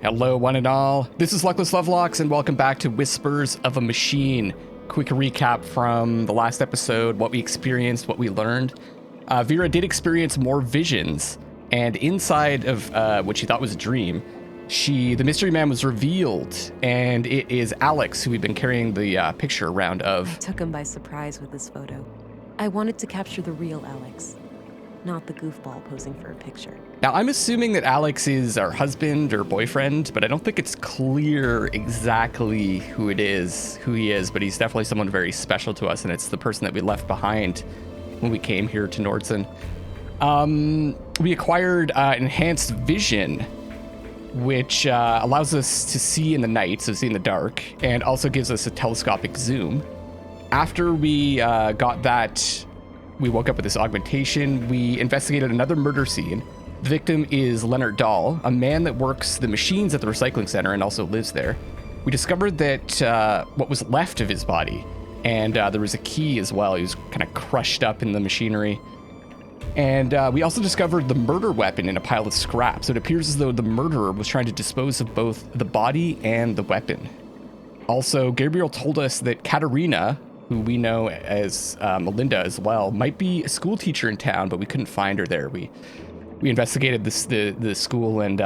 Hello, one and all. This is Luckless Lovelocks, and welcome back to Whispers of a Machine. Quick recap from the last episode, what we experienced, what we learned. Vera did experience more visions, and inside of what she thought was a dream, the mystery man was revealed, and it is Alex, who we've been carrying the picture around of. I took him by surprise with this photo. I wanted to capture the real Alex, not the goofball posing for a picture. Now, I'm assuming that Alex is our husband or boyfriend, but I don't think it's clear exactly who he is, but he's definitely someone very special to us, and it's the person that we left behind when we came here to Nordson. We acquired enhanced vision, which allows us to see in the night, so see in the dark, and also gives us a telescopic zoom. After we got that, we woke up with this augmentation. We investigated another murder scene. The victim is Leonard Dahl, a man that works the machines at the recycling center and also lives there. We discovered that what was left of his body, and there was a key as well. He was kind of crushed up in the machinery. And we also discovered the murder weapon in a pile of scrap. So it appears as though the murderer was trying to dispose of both the body and the weapon. Also, Gabriel told us that Katerina, who we know as Melinda as well, might be a school teacher in town, but we couldn't find her there. We investigated the school and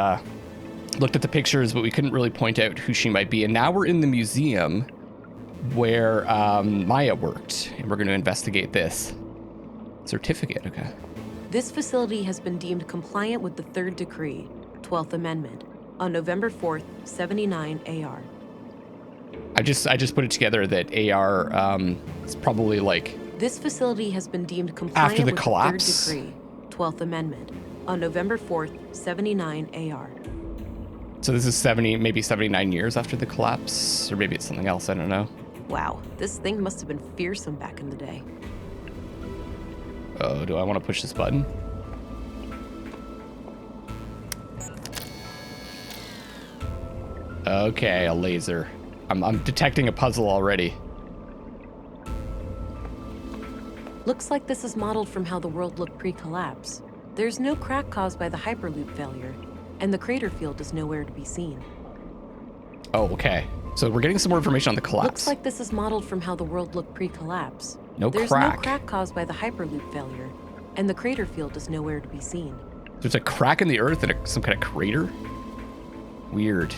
looked at the pictures, but we couldn't really point out who she might be. And now we're in the museum where Maya worked, and we're going to investigate this. Certificate, okay. This facility has been deemed compliant with the Third Decree, 12th Amendment, on November 4th, 79 AR. I just put it together that AR is probably like This facility has been deemed compliant after the with collapse. the Third Decree, 12th Amendment, on November 4th, 79 AR. So this is maybe 79 years after the collapse, or maybe it's something else, I don't know. Wow, this thing must have been fearsome back in the day. Oh, do I want to push this button? Okay, a laser. I'm detecting a puzzle already. Looks like this is modeled from how the world looked pre-collapse. There's no crack caused by the Hyperloop failure, and the crater field is nowhere to be seen. Oh, okay. So we're getting some more information on the collapse. Looks like this is modeled from how the world looked pre-collapse. There's no crack caused by the Hyperloop failure, and the crater field is nowhere to be seen. There's a crack in the earth and some kind of crater? Weird.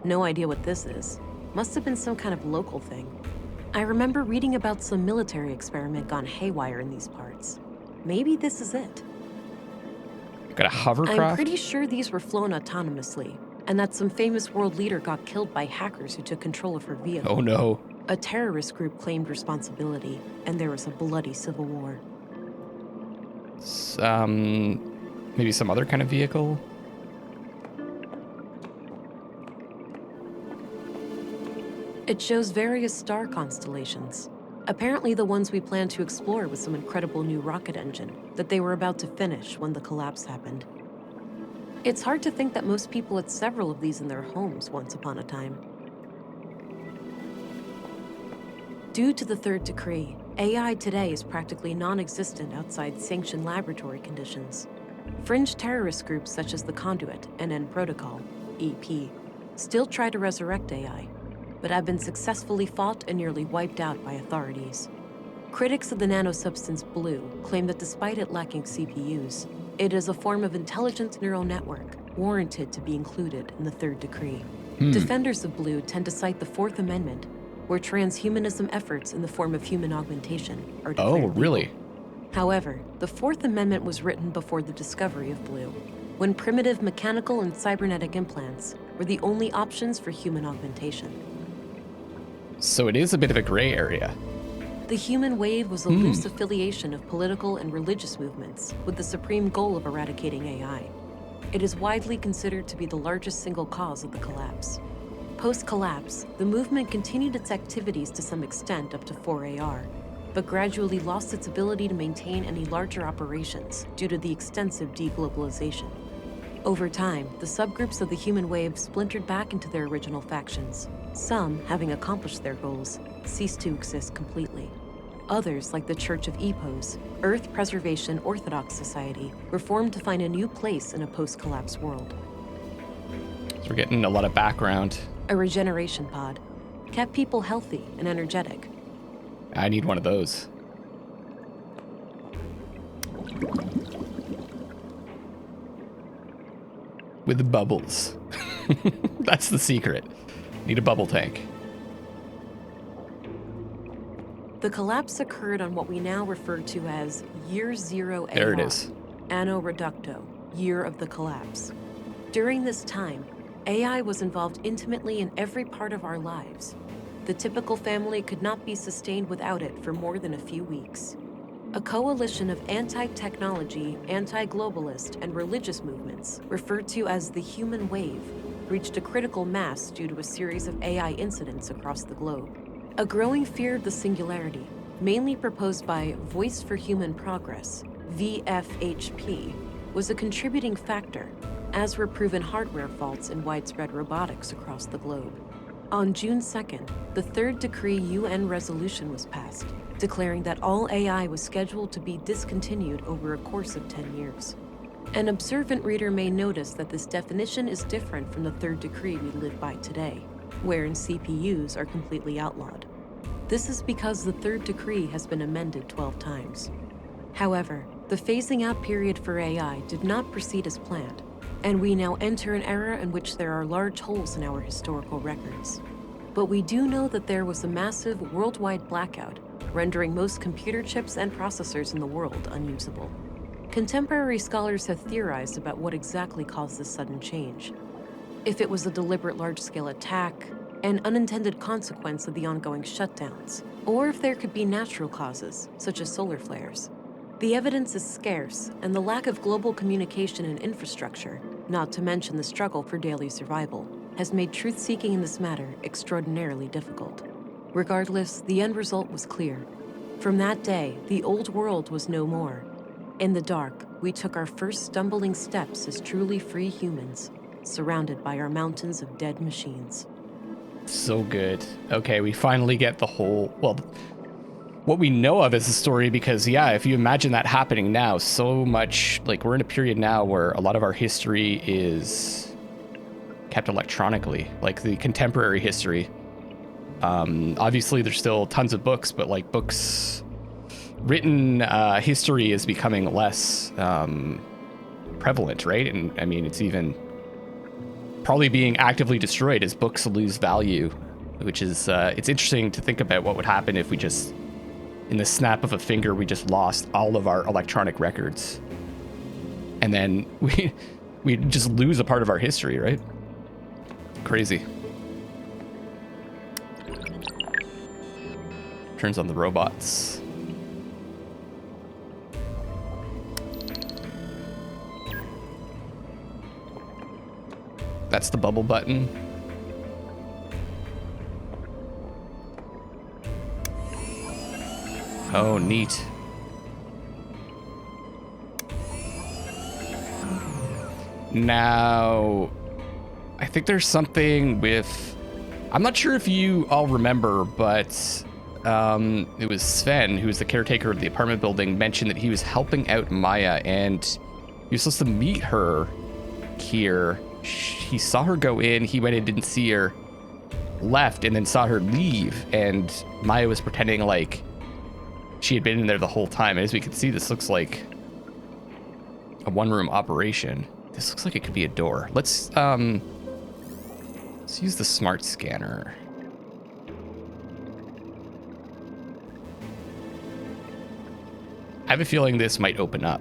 No idea what this is. Must have been some kind of local thing. I remember reading about some military experiment gone haywire in these parts. Maybe this is it. Got a hovercraft? I'm pretty sure these were flown autonomously, and that some famous world leader got killed by hackers who took control of her vehicle. Oh no. A terrorist group claimed responsibility, and there was a bloody civil war. Maybe some other kind of vehicle? It shows various star constellations. Apparently the ones we planned to explore with some incredible new rocket engine that they were about to finish when the collapse happened. It's hard to think that most people had several of these in their homes once upon a time. Due to the Third Decree, AI today is practically non-existent outside sanctioned laboratory conditions. Fringe terrorist groups such as the Conduit and N Protocol, EP, still try to resurrect AI, but have been successfully fought and nearly wiped out by authorities. Critics of the nanosubstance Blue claim that despite it lacking CPUs, it is a form of intelligent neural network warranted to be included in the Third Decree. Defenders of Blue tend to cite the Fourth Amendment, where transhumanism efforts in the form of human augmentation are declared Oh, really? legal. However, the Fourth Amendment was written before the discovery of Blue, when primitive mechanical and cybernetic implants were the only options for human augmentation. So it is a bit of a gray area. The human wave was a loose affiliation of political and religious movements with the supreme goal of eradicating AI. It is widely considered to be the largest single cause of the collapse. Post-collapse, the movement continued its activities to some extent up to 4AR, but gradually lost its ability to maintain any larger operations due to the extensive deglobalization. Over time, the subgroups of the human wave splintered back into their original factions. Some, having accomplished their goals, ceased to exist completely. Others, like the Church of Epos, Earth Preservation Orthodox Society, were formed to find a new place in a post-collapse world. So we're getting a lot of background. A regeneration pod. Kept people healthy and energetic. I need one of those. With the bubbles. That's the secret. Need a bubble tank. The collapse occurred on what we now refer to as Year Zero AR. There it is. Anno Reducto, Year of the Collapse. During this time, AI was involved intimately in every part of our lives. The typical family could not be sustained without it for more than a few weeks. A coalition of anti-technology, anti-globalist, and religious movements, referred to as the Human Wave, reached a critical mass due to a series of AI incidents across the globe. A growing fear of the singularity, mainly proposed by Voice for Human Progress, VFHP, was a contributing factor, as were proven hardware faults in widespread robotics across the globe. On June 2nd, the third decree UN resolution was passed, declaring that all AI was scheduled to be discontinued over a course of 10 years. An observant reader may notice that this definition is different from the third decree we live by today, wherein CPUs are completely outlawed. This is because the third decree has been amended 12 times. However, the phasing out period for AI did not proceed as planned, and we now enter an era in which there are large holes in our historical records. But we do know that there was a massive worldwide blackout, rendering most computer chips and processors in the world unusable. Contemporary scholars have theorized about what exactly caused this sudden change. If it was a deliberate large-scale attack, an unintended consequence of the ongoing shutdowns, or if there could be natural causes, such as solar flares. The evidence is scarce, and the lack of global communication and infrastructure, not to mention the struggle for daily survival, has made truth-seeking in this matter extraordinarily difficult. Regardless, the end result was clear. From that day, the old world was no more. In the dark, we took our first stumbling steps as truly free humans, surrounded by our mountains of dead machines. So good. Okay, we finally get the whole, well, what we know of as a story, because yeah, if you imagine that happening now, so much, like we're in a period now where a lot of our history is kept electronically, like the contemporary history. Obviously there's still tons of books, but like books, written history is becoming less prevalent, right? And I mean, it's even probably being actively destroyed as books lose value, which is, it's interesting to think about what would happen if we just, in the snap of a finger, we just lost all of our electronic records. And then we just lose a part of our history, right? Crazy. Turns on the robots. That's the bubble button. Oh, neat. Now, I think there's something with, I'm not sure if you all remember, but it was Sven, who was the caretaker of the apartment building, mentioned that he was helping out Maya, and he was supposed to meet her here. He saw her go in, he went and didn't see her, left, and then saw her leave, and Maya was pretending like she had been in there the whole time. And as we can see, this looks like a one-room operation. This looks like it could be a door. Let's use the smart scanner. I have a feeling this might open up.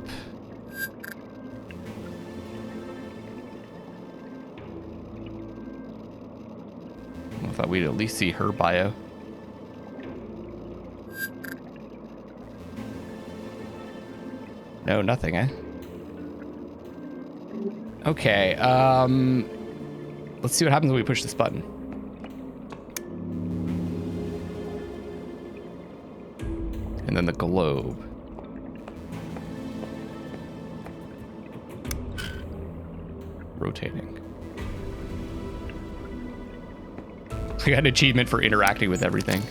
I thought we'd at least see her bio. No, nothing, eh? Okay, let's see what happens when we push this button. And then the globe. Rotating. We got an achievement for interacting with everything.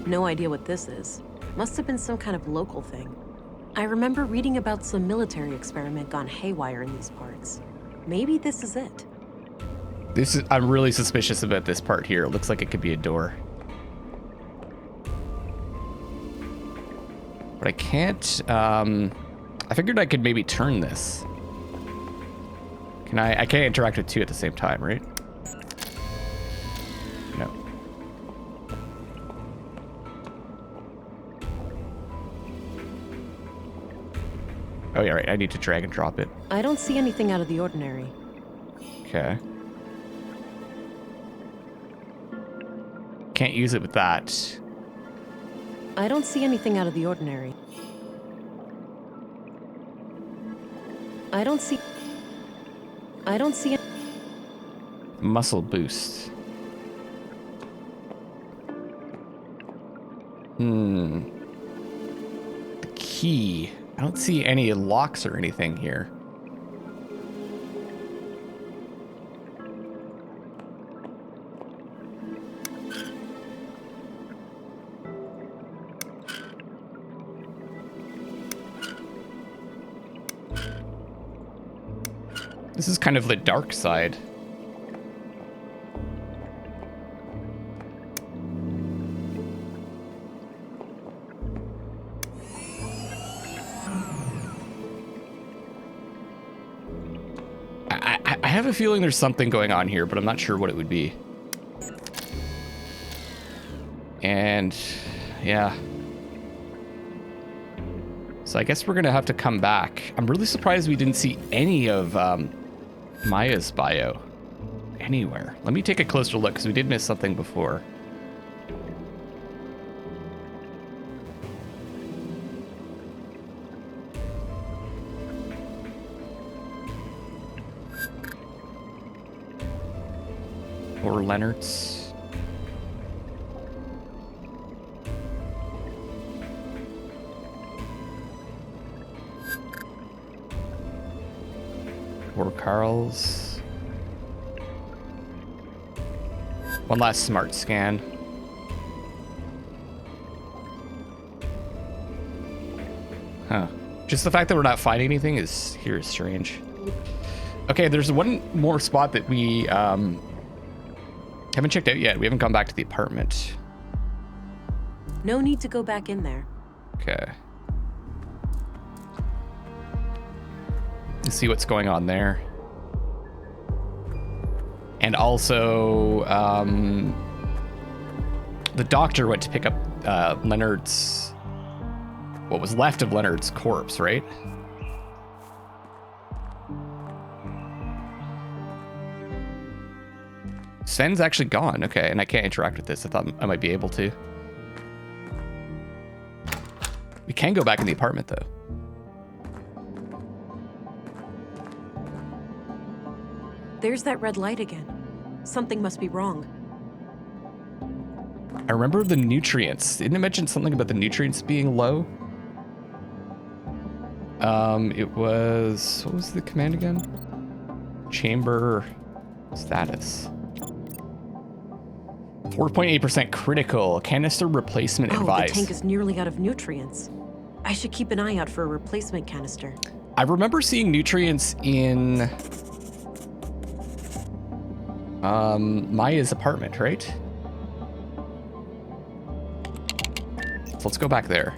No idea what this is. Must have been some kind of local thing. I remember reading about some military experiment gone haywire in these parts. Maybe this is it. I'm really suspicious about this part here. It looks like it could be a door. But I can't, I figured I could maybe turn this. Can I can't interact with two at the same time, right? No. Oh yeah, right, I need to drag and drop it. I don't see anything out of the ordinary. Okay. Can't use it with that. I don't see anything out of the ordinary. I don't see... Muscle boost. The key. I don't see any locks or anything here. This is kind of the dark side. I have a feeling there's something going on here, but I'm not sure what it would be. And yeah. So I guess we're gonna have to come back. I'm really surprised we didn't see any of Maya's bio anywhere. Let me take a closer look because we did miss something before. Or Leonard's. Or Carl's. One last smart scan. Huh. Just the fact that we're not finding anything is strange. Okay, there's one more spot that we haven't checked out yet. We haven't gone back to the apartment. No need to go back in there. Okay. Let's see what's going on there. And also, the doctor went to pick up Leonard's, what was left of Leonard's corpse, right? Sven's actually gone. Okay, and I can't interact with this. I thought I might be able to. We can go back in the apartment, though. There's that red light again. Something must be wrong. I remember the nutrients. Didn't it mention something about the nutrients being low? It was... What was the command again? Chamber status. 4.8% critical. Canister replacement advice. The tank is nearly out of nutrients. I should keep an eye out for a replacement canister. I remember seeing nutrients in Maya's apartment, right? So let's go back there.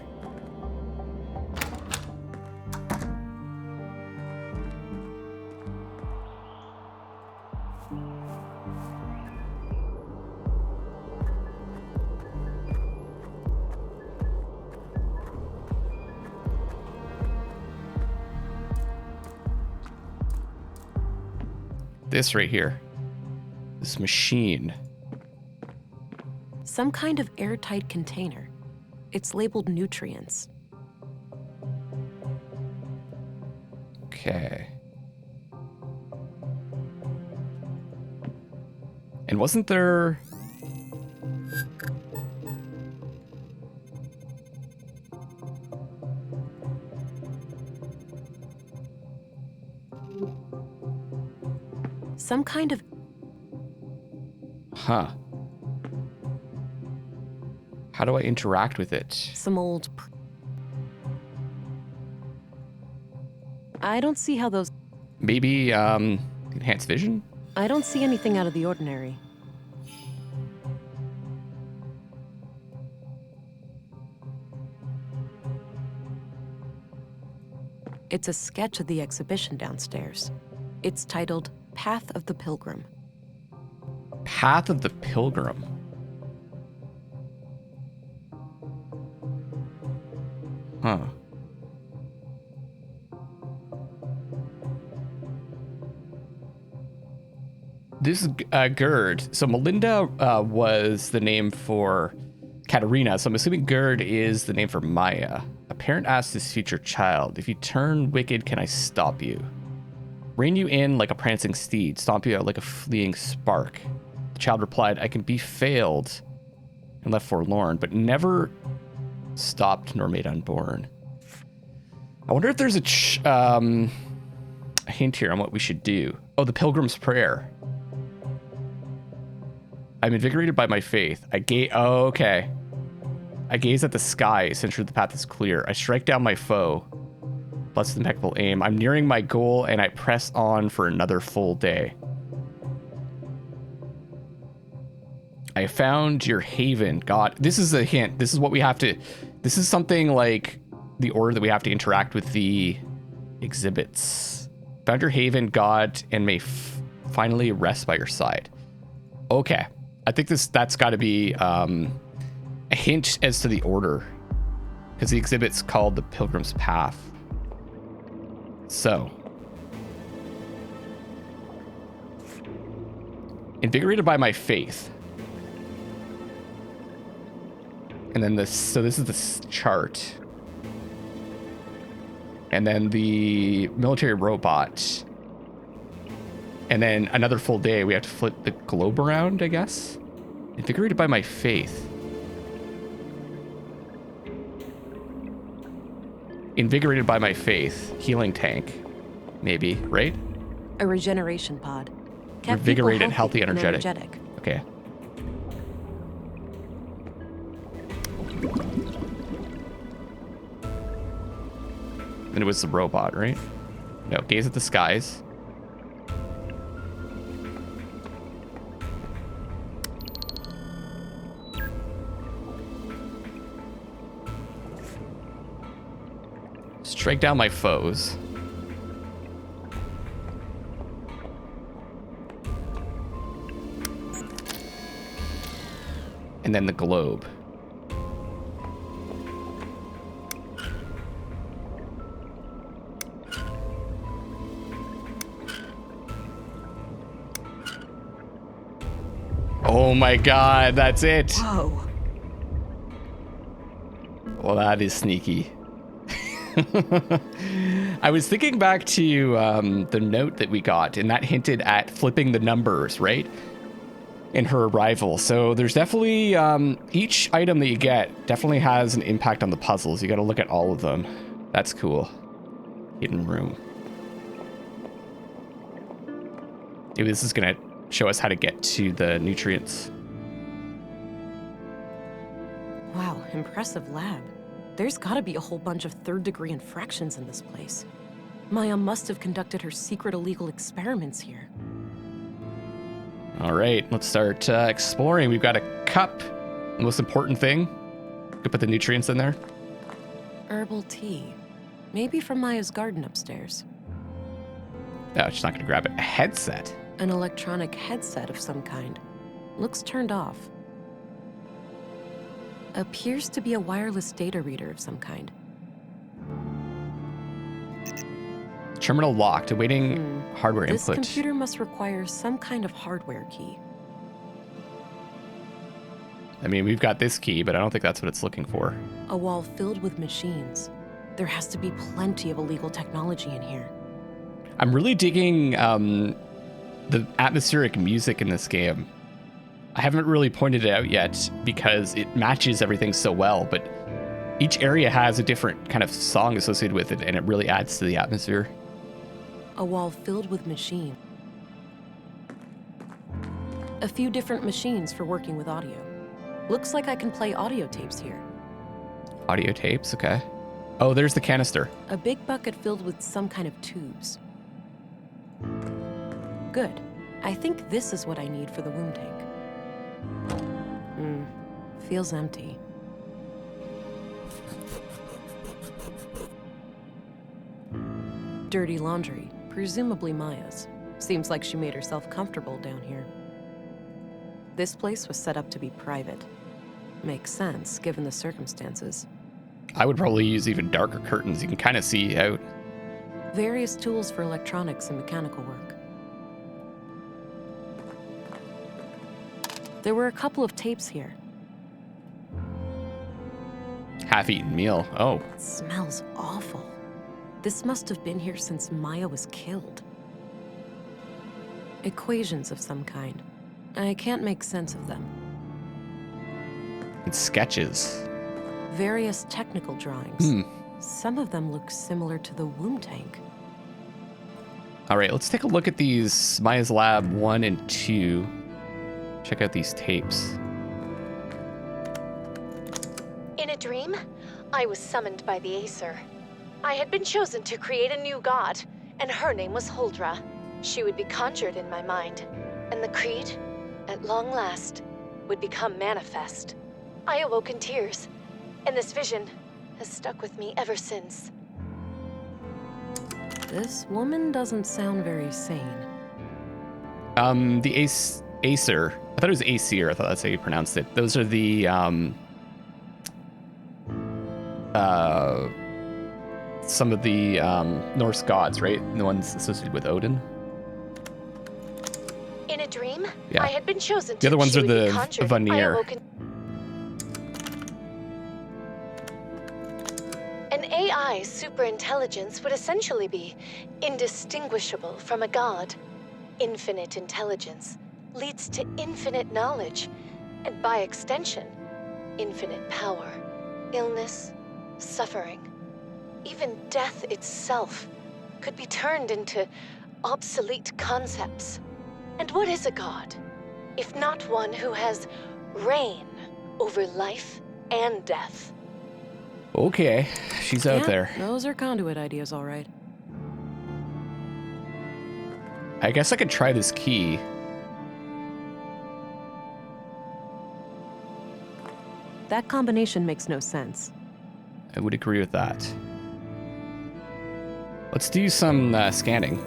This right here. This machine. Some kind of airtight container. It's labeled nutrients. Okay. And wasn't there... Some kind of... Huh. How do I interact with it? Some old... I don't see how those... Maybe enhanced vision? I don't see anything out of the ordinary. It's a sketch of the exhibition downstairs. It's titled Path of the Pilgrim. Path of the Pilgrim. Huh. This is Gerd. So Melinda was the name for Katerina. So I'm assuming Gerd is the name for Maya. A parent asked his future child, if you turn wicked, can I stop you? Rein you in like a prancing steed, stomp you out like a fleeing spark. The child replied, I can be failed and left forlorn, but never stopped nor made unborn. I wonder if there's a hint here on what we should do. Oh, the Pilgrim's Prayer. I'm invigorated by my faith. Oh, okay. I gaze at the sky, ensure the path is clear. I strike down my foe. Blessed impeccable aim. I'm nearing my goal and I press on for another full day. I found your haven, God. This is a hint. This is what we have to... This is something like the order that we have to interact with the exhibits. Found your haven, God, and may finally rest by your side. Okay. I think that's got to be a hint as to the order. Because the exhibit's called the Pilgrim's Path. So. Invigorated by my faith. And then this is the chart. And then the military robot. And then another full day, we have to flip the globe around, I guess. Invigorated by my faith. Invigorated by my faith. Healing tank. Maybe, right? A regeneration pod. Kept Revigorated, healthy, and energetic. Okay. And it was the robot, right? No, gaze at the skies. Strike down my foes. And then the globe. Oh my God, that's it. Whoa. Well, that is sneaky. I was thinking back to the note that we got, and that hinted at flipping the numbers, right? In her arrival. So there's definitely, each item that you get definitely has an impact on the puzzles. You got to look at all of them. That's cool. Hidden room. Maybe this is going to show us how to get to the nutrients. Wow, impressive lab. There's gotta be a whole bunch of third-degree infractions in this place. Maya must have conducted her secret illegal experiments here. All right, let's start exploring. We've got a cup. The most important thing. Could put the nutrients in there. Herbal tea. Maybe from Maya's garden upstairs. Oh, she's not going to grab it. A headset. An electronic headset of some kind. Looks turned off. Appears to be a wireless data reader of some kind. Terminal locked, awaiting hardware This input. computer must require some kind of hardware key. I mean, we've got this key, but I don't think that's what it's looking for. A wall filled with machines. There has to be plenty of illegal technology in here. I'm really digging the atmospheric music in this game. I haven't really pointed it out yet because it matches everything so well, but each area has a different kind of song associated with it, and it really adds to the atmosphere. A wall filled with machines. A few different machines for working with audio. Looks like I can play audio tapes here. Audio tapes, okay. Oh, there's the canister. A big bucket filled with some kind of tubes. Good. I think this is what I need for the womb tank. Feels empty. Dirty laundry, presumably Maya's. Seems like she made herself comfortable down here. This place was set up to be private. Makes sense, given the circumstances. I would probably use even darker curtains. You can kind of see out. Various tools for electronics and mechanical work. There were a couple of tapes here. Half-eaten meal. Oh. It smells awful. This must have been here since Maya was killed. Equations of some kind. I can't make sense of them. It's sketches. Various technical drawings. Some of them look similar to the womb tank. All right, let's take a look at these Maya's Lab 1 and 2. Check out these tapes. In a dream, I was summoned by the Acer. I had been chosen to create a new god, and her name was Huldra. She would be conjured in my mind, and the creed, at long last, would become manifest. I awoke in tears, and this vision has stuck with me ever since. This woman doesn't sound very sane. The Acer. I thought it was Aesir. I thought that's how you pronounced it. Those are the some of the Norse gods, right? The ones associated with Odin. In a dream, Yeah. I had been chosen to The other ones are she would be the conjured. Vanir. I awoke in- An AI superintelligence would essentially be indistinguishable from a god. Infinite intelligence leads to infinite knowledge, and by extension, infinite power. Illness, suffering, even death itself could be turned into obsolete concepts. And what is a god, if not one who has reign over life and death? Okay, she's out Yeah, there. Those are conduit ideas, all right. I guess I could try this key. That combination makes no sense. I would agree with that. Let's do some scanning.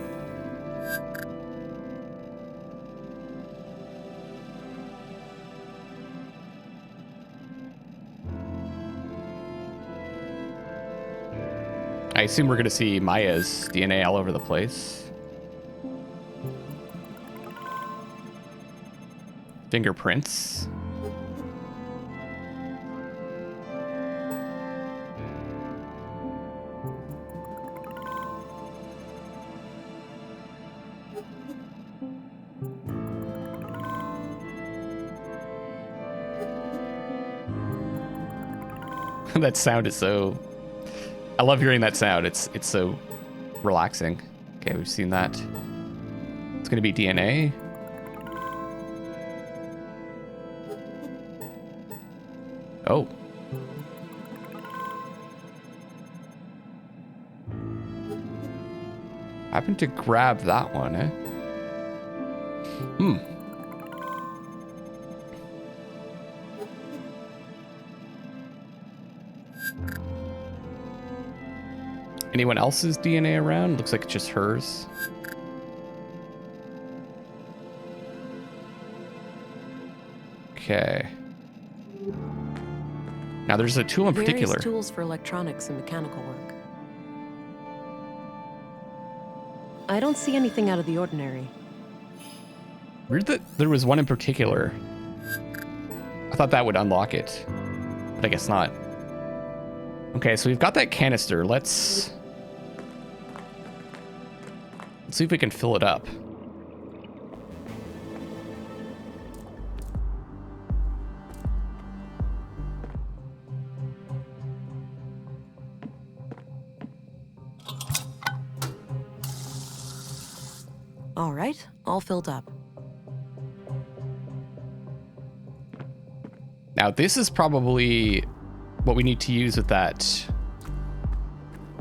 I assume we're going to see Maya's DNA all over the place. Fingerprints. That sound is so... I love hearing that sound. It's so relaxing. Okay, we've seen that. It's going to be DNA. Oh. Happened to grab that one, eh? Anyone else's DNA around? Looks like it's just hers. Okay. Now there's a tool in particular. Various tools for electronics and mechanical work. I don't see anything out of the ordinary. Weird that there was one in particular. I thought that would unlock it, but I guess not. Okay, so we've got that canister. Let's see if we can fill it up. All right, all filled up. Now this is probably what we need to use with that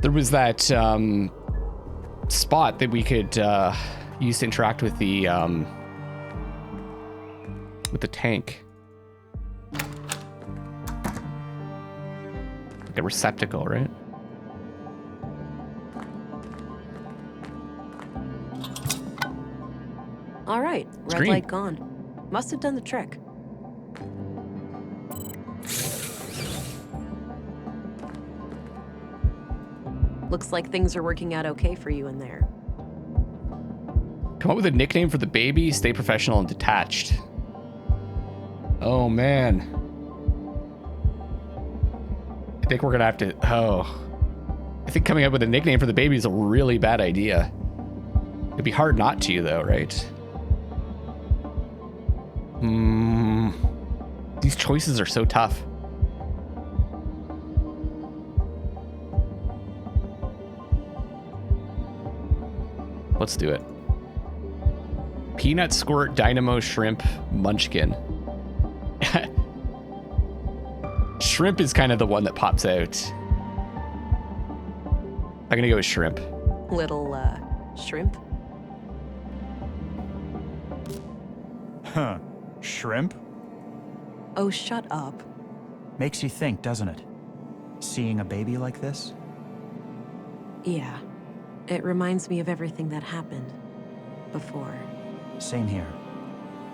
There was that spot that we could use to interact with the tank. Like a receptacle, right? All right, It's red green. light gone. Must have done the trick. Looks like things are working out okay for you in there. Come up with a nickname for the baby, stay professional and detached. Oh, man. I think we're gonna have to, I think coming up with a nickname for the baby is a really bad idea. It'd be hard not to, though, right? These choices are so tough. Let's do it. Peanut Squirt Dynamo Shrimp Munchkin. Shrimp is kind of the one that pops out. I'm gonna go with shrimp. Little, shrimp? Huh. Shrimp? Oh, shut up. Makes you think, doesn't it? Seeing a baby like this? Yeah. It reminds me of everything that happened before. Same here.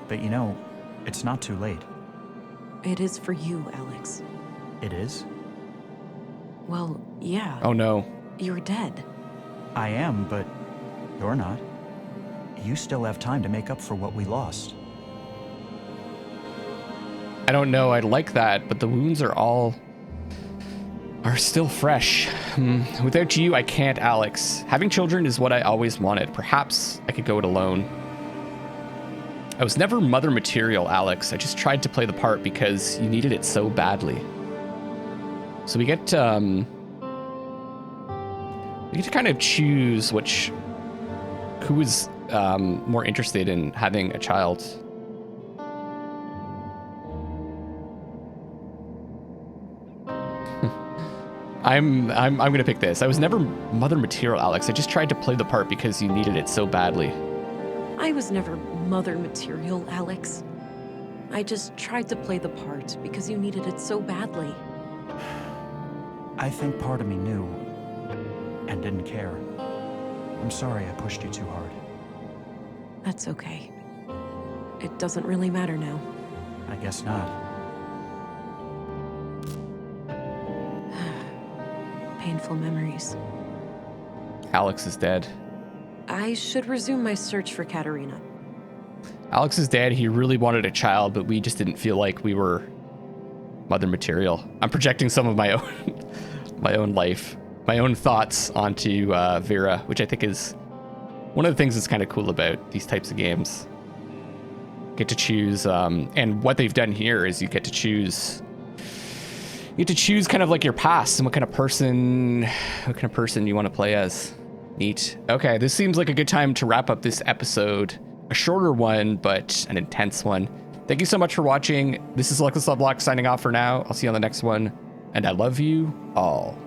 But you know, it's not too late. It is for you, Alex. It is? Well, yeah. Oh no. You're dead. I am, but you're not. You still have time to make up for what we lost. I don't know, I'd like that, but the wounds are still fresh. Without you, I can't, Alex. Having children is what I always wanted. Perhaps I could go it alone. I was never mother material, Alex. I just tried to play the part because you needed it so badly. So we get to kind of choose who is more interested in having a child. I'm gonna pick this. I was never mother material, Alex. I just tried to play the part because you needed it so badly. I was never mother material, Alex. I just tried to play the part because you needed it so badly. I think part of me knew and didn't care. I'm sorry I pushed you too hard. That's okay. It doesn't really matter now. I guess not. Painful memories. Alex is dead. I should resume my search for Katerina. Alex is dead. He really wanted a child, but we just didn't feel like we were mother material. I'm projecting some of my own life, my own thoughts onto Vera, which I think is one of the things that's kind of cool about these types of games. Get to choose, and what they've done here is you get to choose kind of like your past and what kind of person you want to play as. Neat. Okay, this seems like a good time to wrap up this episode. A shorter one, but an intense one. Thank you so much for watching. This is Luckless Lovelocks signing off for now. I'll see you on the next one, and I love you all.